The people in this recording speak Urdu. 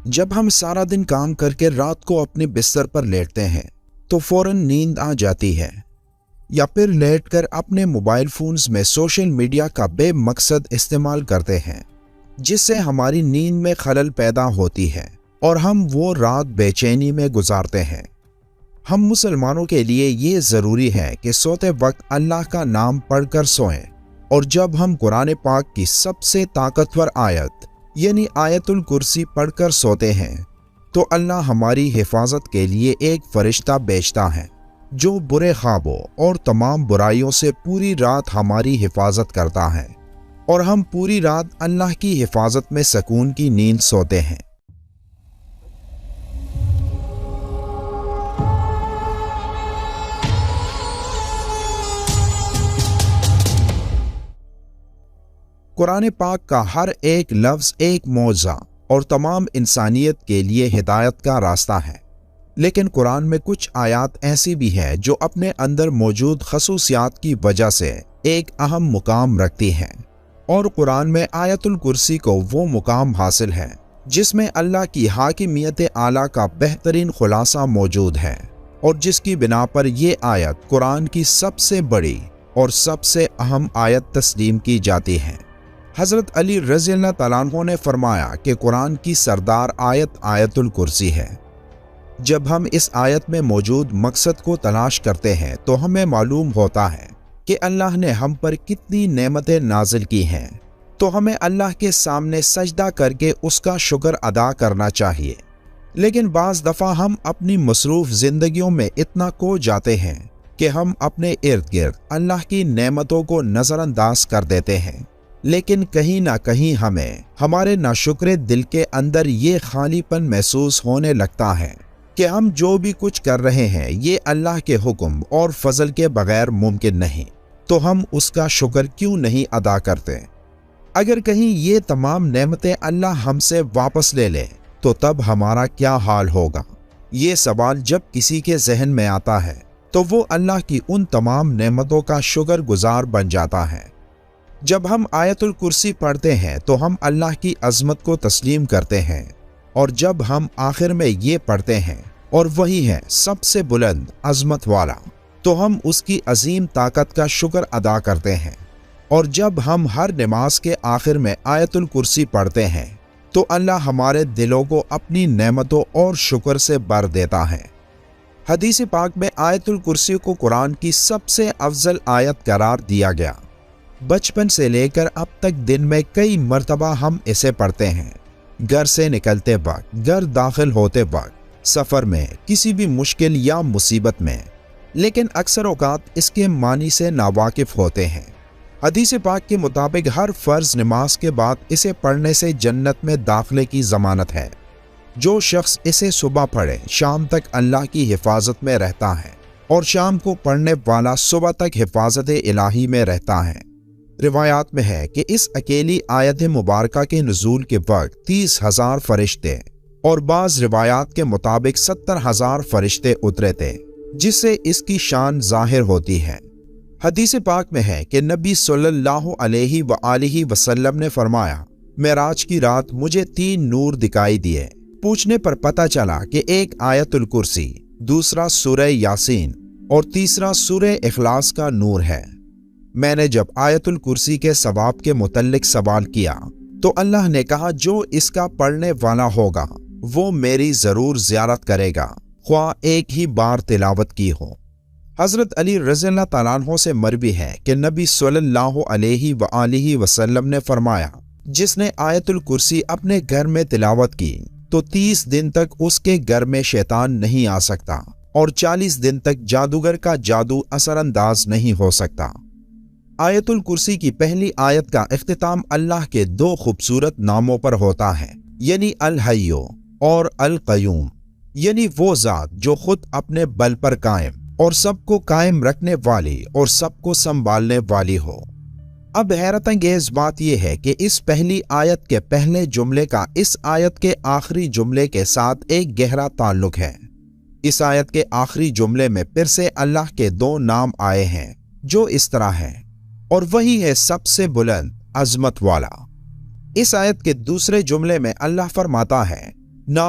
جب ہم سارا دن کام کر کے رات کو اپنے بستر پر لیٹتے ہیں تو فوراً نیند آ جاتی ہے، یا پھر لیٹ کر اپنے موبائل فونز میں سوشل میڈیا کا بے مقصد استعمال کرتے ہیں، جس سے ہماری نیند میں خلل پیدا ہوتی ہے اور ہم وہ رات بے چینی میں گزارتے ہیں۔ ہم مسلمانوں کے لیے یہ ضروری ہے کہ سوتے وقت اللہ کا نام پڑھ کر سوئیں، اور جب ہم قرآن پاک کی سب سے طاقتور آیت یعنی آیت الکرسی پڑھ کر سوتے ہیں تو اللہ ہماری حفاظت کے لیے ایک فرشتہ بھیجتا ہے جو برے خوابوں اور تمام برائیوں سے پوری رات ہماری حفاظت کرتا ہے، اور ہم پوری رات اللہ کی حفاظت میں سکون کی نیند سوتے ہیں۔ قرآن پاک کا ہر ایک لفظ ایک معجزہ اور تمام انسانیت کے لیے ہدایت کا راستہ ہے، لیکن قرآن میں کچھ آیات ایسی بھی ہیں جو اپنے اندر موجود خصوصیات کی وجہ سے ایک اہم مقام رکھتی ہیں، اور قرآن میں آیت الکرسی کو وہ مقام حاصل ہے جس میں اللہ کی حاکمیت اعلیٰ کا بہترین خلاصہ موجود ہے، اور جس کی بنا پر یہ آیت قرآن کی سب سے بڑی اور سب سے اہم آیت تسلیم کی جاتی ہے۔ حضرت علی رضی اللہ تعالیٰ عنہ نے فرمایا کہ قرآن کی سردار آیت آیت الکرسی ہے۔ جب ہم اس آیت میں موجود مقصد کو تلاش کرتے ہیں تو ہمیں معلوم ہوتا ہے کہ اللہ نے ہم پر کتنی نعمتیں نازل کی ہیں، تو ہمیں اللہ کے سامنے سجدہ کر کے اس کا شکر ادا کرنا چاہیے۔ لیکن بعض دفعہ ہم اپنی مصروف زندگیوں میں اتنا کھو جاتے ہیں کہ ہم اپنے ارد گرد اللہ کی نعمتوں کو نظر انداز کر دیتے ہیں، لیکن کہیں نہ کہیں ہمیں ہمارے ناشکرے دل کے اندر یہ خالی پن محسوس ہونے لگتا ہے کہ ہم جو بھی کچھ کر رہے ہیں یہ اللہ کے حکم اور فضل کے بغیر ممکن نہیں، تو ہم اس کا شکر کیوں نہیں ادا کرتے؟ اگر کہیں یہ تمام نعمتیں اللہ ہم سے واپس لے لے تو تب ہمارا کیا حال ہوگا؟ یہ سوال جب کسی کے ذہن میں آتا ہے تو وہ اللہ کی ان تمام نعمتوں کا شکر گزار بن جاتا ہے۔ جب ہم آیت الکرسی پڑھتے ہیں تو ہم اللہ کی عظمت کو تسلیم کرتے ہیں، اور جب ہم آخر میں یہ پڑھتے ہیں اور وہی ہے سب سے بلند عظمت والا، تو ہم اس کی عظیم طاقت کا شکر ادا کرتے ہیں۔ اور جب ہم ہر نماز کے آخر میں آیت الکرسی پڑھتے ہیں تو اللہ ہمارے دلوں کو اپنی نعمتوں اور شکر سے بھر دیتا ہے۔ حدیث پاک میں آیت الکرسی کو قرآن کی سب سے افضل آیت قرار دیا گیا۔ بچپن سے لے کر اب تک دن میں کئی مرتبہ ہم اسے پڑھتے ہیں، گھر سے نکلتے وقت، گھر داخل ہوتے وقت، سفر میں، کسی بھی مشکل یا مصیبت میں، لیکن اکثر اوقات اس کے معنی سے ناواقف ہوتے ہیں۔ حدیث پاک کے مطابق ہر فرض نماز کے بعد اسے پڑھنے سے جنت میں داخلے کی ضمانت ہے۔ جو شخص اسے صبح پڑھے شام تک اللہ کی حفاظت میں رہتا ہے، اور شام کو پڑھنے والا صبح تک حفاظت الہی میں رہتا ہے۔ روایات میں ہے کہ اس اکیلی آیت مبارکہ کے نزول کے وقت 30,000 فرشتے اور بعض روایات کے مطابق 70,000 فرشتے اترے تھے، جس سے اس کی شان ظاہر ہوتی ہے۔ حدیث پاک میں ہے کہ نبی صلی اللہ علیہ وآلہ وسلم نے فرمایا، معراج کی رات مجھے 3 نور دکھائی دیے۔ پوچھنے پر پتہ چلا کہ ایک آیت الکرسی، دوسرا سورہ یاسین اور تیسرا سورہ اخلاص کا نور ہے۔ میں نے جب آیت الکرسی کے ثواب کے متعلق سوال کیا تو اللہ نے کہا، جو اس کا پڑھنے والا ہوگا وہ میری ضرور زیارت کرے گا، خواہ ایک ہی بار تلاوت کی ہو۔ حضرت علی رضی اللہ تعالیٰ عنہ سے مروی ہے کہ نبی صلی اللہ علیہ وآلہ وسلم نے فرمایا، جس نے آیت الکرسی اپنے گھر میں تلاوت کی تو 30 دن تک اس کے گھر میں شیطان نہیں آ سکتا، اور 40 دن تک جادوگر کا جادو اثر انداز نہیں ہو سکتا۔ آیت الکرسی کی پہلی آیت کا اختتام اللہ کے 2 خوبصورت ناموں پر ہوتا ہے، یعنی الحی اور القیوم، یعنی وہ ذات جو خود اپنے بل پر قائم اور سب کو قائم رکھنے والی اور سب کو سنبھالنے والی ہو۔ اب حیرت انگیز بات یہ ہے کہ اس پہلی آیت کے پہلے جملے کا اس آیت کے آخری جملے کے ساتھ ایک گہرا تعلق ہے۔ اس آیت کے آخری جملے میں پھر سے اللہ کے 2 نام آئے ہیں جو اس طرح ہیں، اور وہی ہے سب سے بلند عظمت والا۔ اس آیت کے دوسرے جملے میں اللہ فرماتا ہے، نہ